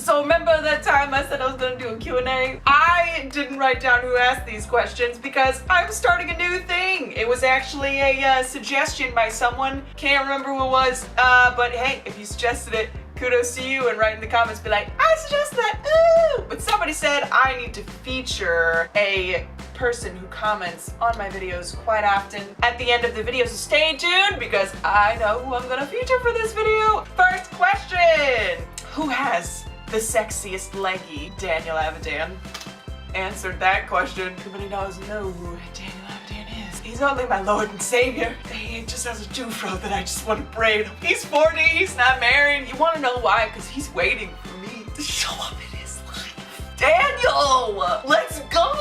So remember that time I said I was gonna do a Q&A? I didn't write down who asked these questions because I'm starting a new thing. It was actually a suggestion by someone. Can't remember who it was, but hey, if you suggested it, kudos to you, and write in the comments, be like, I suggest that, ooh! But somebody said I need to feature a person who comments on my videos quite often at the end of the video, so stay tuned because I know who I'm gonna feature for this video. First question, who has the sexiest leggy? Daniel Avidan answered that question. Everybody knows who Daniel Avidan is. He's only my Lord and Savior. He just has a Jufro that I just want to braid. He's 40, he's not married. You want to know why? Because he's waiting for me to show up in his life. Daniel, let's go.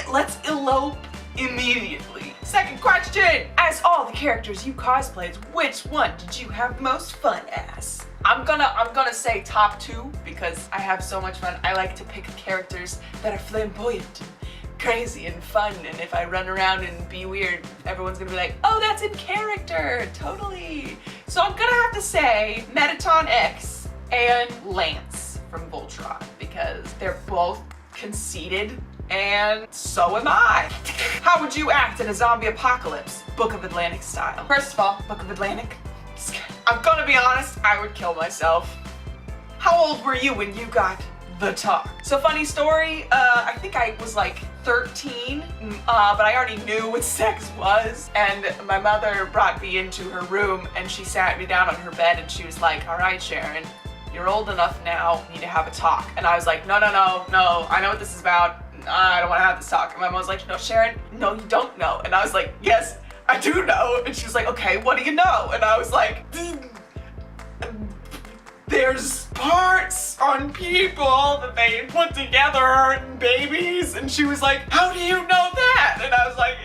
Let's elope immediately. Second question, as all the characters you cosplayed, which one did you have most fun as? I'm gonna say top 2 because I have so much fun. I like to pick characters that are flamboyant and crazy and fun, and if I run around and be weird, everyone's gonna be like, oh, that's in character, totally. So I'm gonna have to say Metaton X and Lance from Voltron because they're both conceited and so am I. How would you act in a zombie apocalypse, Book of Atlantic style? First of all, Book of Atlantic, I'm gonna be honest, I would kill myself. How old were you when you got the talk? So funny story, I think I was like 13, but I already knew what sex was, and my mother brought me into her room and she sat me down on her bed and she was like, all right, Sharon, you're old enough now, you need to have a talk. And I was like, no, I know what this is about. I don't want to have this talk. And my mom was like, no, Sharon, no, you don't know. And I was like, yes, I do know. And she was like, okay, what do you know? And I was like, there's parts on people that they put together in babies. And she was like, how do you know that? And I was like,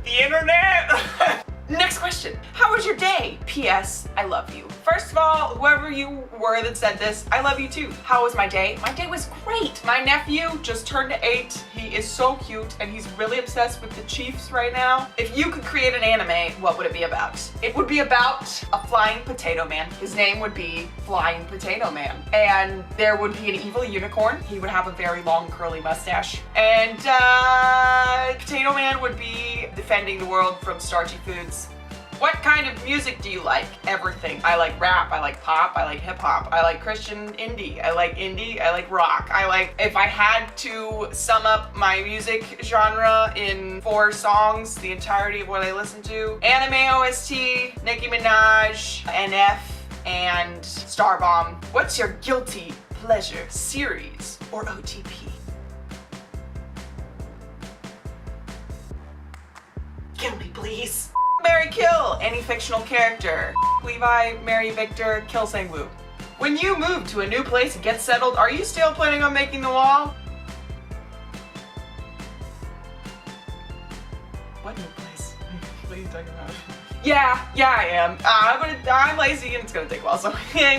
the internet. Next question, how was your day? P.S. I love you. First of all, whoever you were that said this, I love you too. How was my day? My day was great. My nephew just turned 8. He is so cute and he's really obsessed with the Chiefs right now. If you could create an anime, what would it be about? It would be about a flying potato man. His name would be Flying Potato Man. And there would be an evil unicorn. He would have a very long curly mustache. And Potato Man would be defending the world from starchy foods. What kind of music do you like? Everything. I like rap, I like pop, I like hip hop, I like Christian indie, I like rock. If I had to sum up my music genre in 4 songs, the entirety of what I listen to, anime OST, Nicki Minaj, NF, and Starbomb. What's your guilty pleasure series or OTP? Kill me, please. Marry, kill any fictional character. Levi, marry Victor, kill Sang-woo. When you move to a new place and get settled, are you still planning on making the wall? What new place? What are you talking about? Yeah, I am. I'm lazy and it's gonna take a while, so.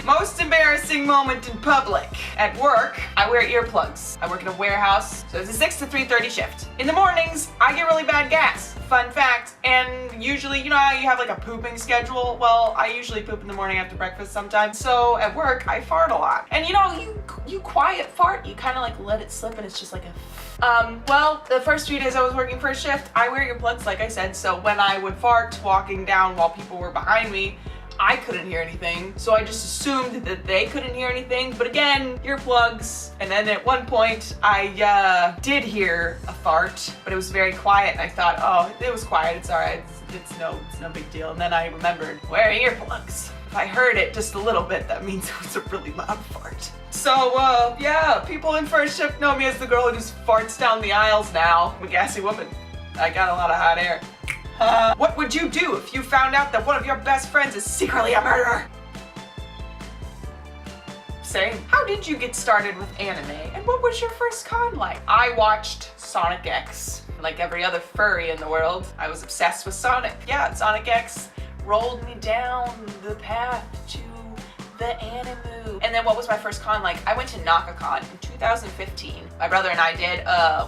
Most embarrassing moment in public. At work, I wear earplugs. I work in a warehouse, so it's a 6 to 3:30 shift. In the mornings, I get really bad gas. Fun fact, and usually, you know how you have like a pooping schedule? Well, I usually poop in the morning after breakfast sometimes. So at work, I fart a lot. And you know, you quiet fart, you kind of like let it slip and it's just like a well, the first 3 days I was working first shift, I wear earplugs, like I said, so when I would fart walking down while people were behind me, I couldn't hear anything, so I just assumed that they couldn't hear anything, but again, earplugs. And then at one point, I did hear a fart, but it was very quiet, and I thought, oh, it was quiet, it's alright, it's no big deal. And then I remembered wearing earplugs. If I heard it just a little bit, that means it was a really loud fart. So, yeah, people in first shift know me as the girl who just farts down the aisles now. I'm a gassy woman. I got a lot of hot air. What would you do if you found out that one of your best friends is secretly a murderer? Same. How did you get started with anime, and what was your first con like? I watched Sonic X. Like every other furry in the world, I was obsessed with Sonic. Yeah, Sonic X rolled me down the path to the anime. And then what was my first con like? I went to NakaCon in 2015. My brother and I did.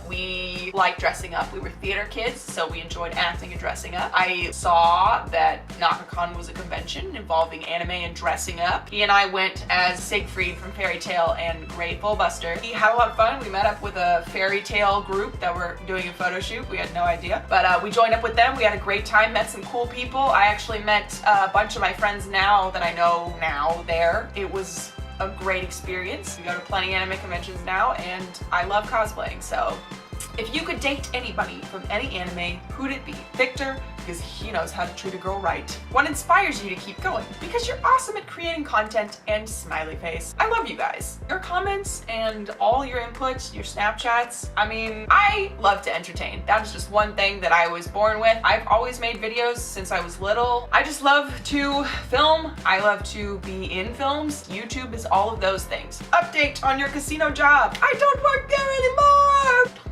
We liked dressing up. We were theater kids, so we enjoyed acting and dressing up. I saw that NakaCon was a convention involving anime and dressing up. He and I went as Siegfried from Fairy Tail and Grateful Buster. We had a lot of fun. We met up with a Fairy Tail group that were doing a photo shoot. We had no idea, but we joined up with them. We had a great time, met some cool people. I actually met a bunch of my friends now that I know now there. It was a great experience. We go to plenty of anime conventions now, and I love cosplaying. So if you could date anybody from any anime, who'd it be? Victor, because he knows how to treat a girl right. What inspires you to keep going? Because you're awesome at creating content and smiley face. I love you guys. Your comments and all your inputs, your Snapchats, I mean, I love to entertain. That is just one thing that I was born with. I've always made videos since I was little. I just love to film. I love to be in films. YouTube is all of those things. Update on your casino job. I don't work there anymore.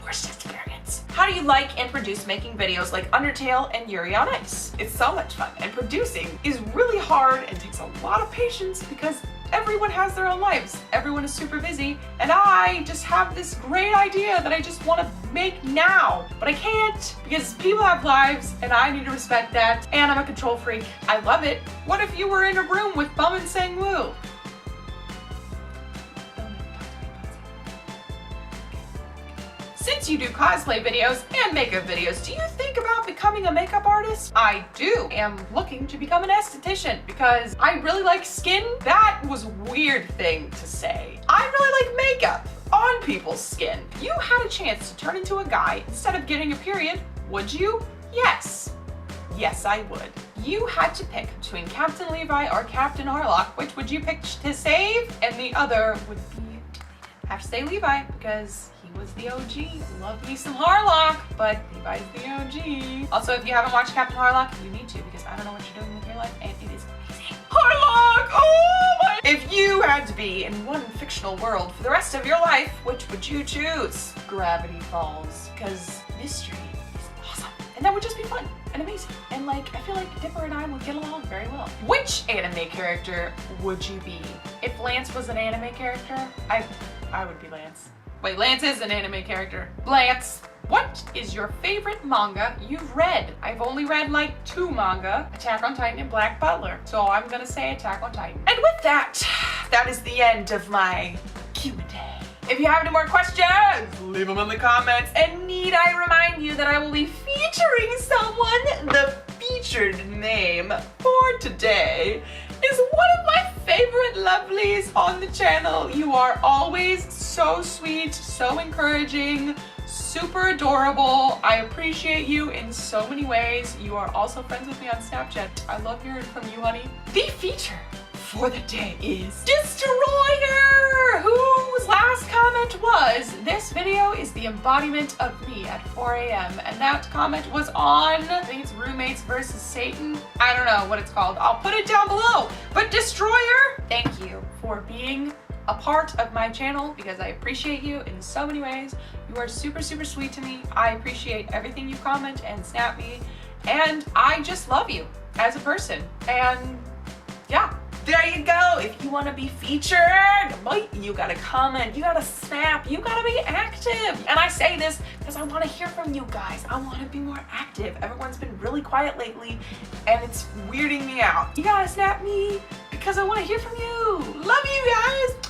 Experience. How do you like and produce making videos like Undertale and Yuri on Ice? It's so much fun, and producing is really hard and takes a lot of patience because everyone has their own lives. Everyone is super busy, and I just have this great idea that I just want to make now, but I can't because people have lives and I need to respect that, and I'm a control freak. I love it. What if you were in a room with Bum and Sang-woo? Since you do cosplay videos and makeup videos, do you think about becoming a makeup artist? I do. Am looking to become an esthetician because I really like skin. That was a weird thing to say. I really like makeup on people's skin. If you had a chance to turn into a guy instead of getting a period, would you? Yes. Yes, I would. You had to pick between Captain Levi or Captain Harlock. Which would you pick to save? And the other would be deleted. I have to say Levi because he was the OG. Love me some Harlock, but Levi's the OG. Also, if you haven't watched Captain Harlock, you need to because I don't know what you're doing with your life and it is amazing. Harlock! Oh my! If you had to be in one fictional world for the rest of your life, which would you choose? Gravity Falls, because mystery is awesome. And that would just be fun and amazing. And like, I feel like Dipper and I would get along very well. Which anime character would you be? If Lance was an anime character, I would be Lance. Wait, Lance is an anime character. Lance, what is your favorite manga you've read? I've only read like 2 manga, Attack on Titan and Black Butler. So I'm gonna say Attack on Titan. And with that, that is the end of my Q&A. If you have any more questions, leave them in the comments. And need I remind you that I will be featuring someone? The featured name for today is one of my favorite lovelies on the channel. You are always so sweet, so encouraging, super adorable. I appreciate you in so many ways. You are also friends with me on Snapchat. I love hearing from you, honey. The feature for the day is Destroyer, whose last comment was, "This video is the embodiment of me at 4 a.m. And that comment was on, I think it's Roommates versus Satan. I don't know what it's called. I'll put it down below. But Destroyer, thank you for being a part of my channel because I appreciate you in so many ways. You are super, super sweet to me. I appreciate everything you comment and snap me. And I just love you as a person. And yeah. There you go. If you want to be featured, boy, you gotta comment, you gotta snap, you gotta be active. And I say this because I want to hear from you guys. I want to be more active. Everyone's been really quiet lately and it's weirding me out. You gotta snap me because I want to hear from you. Love you guys.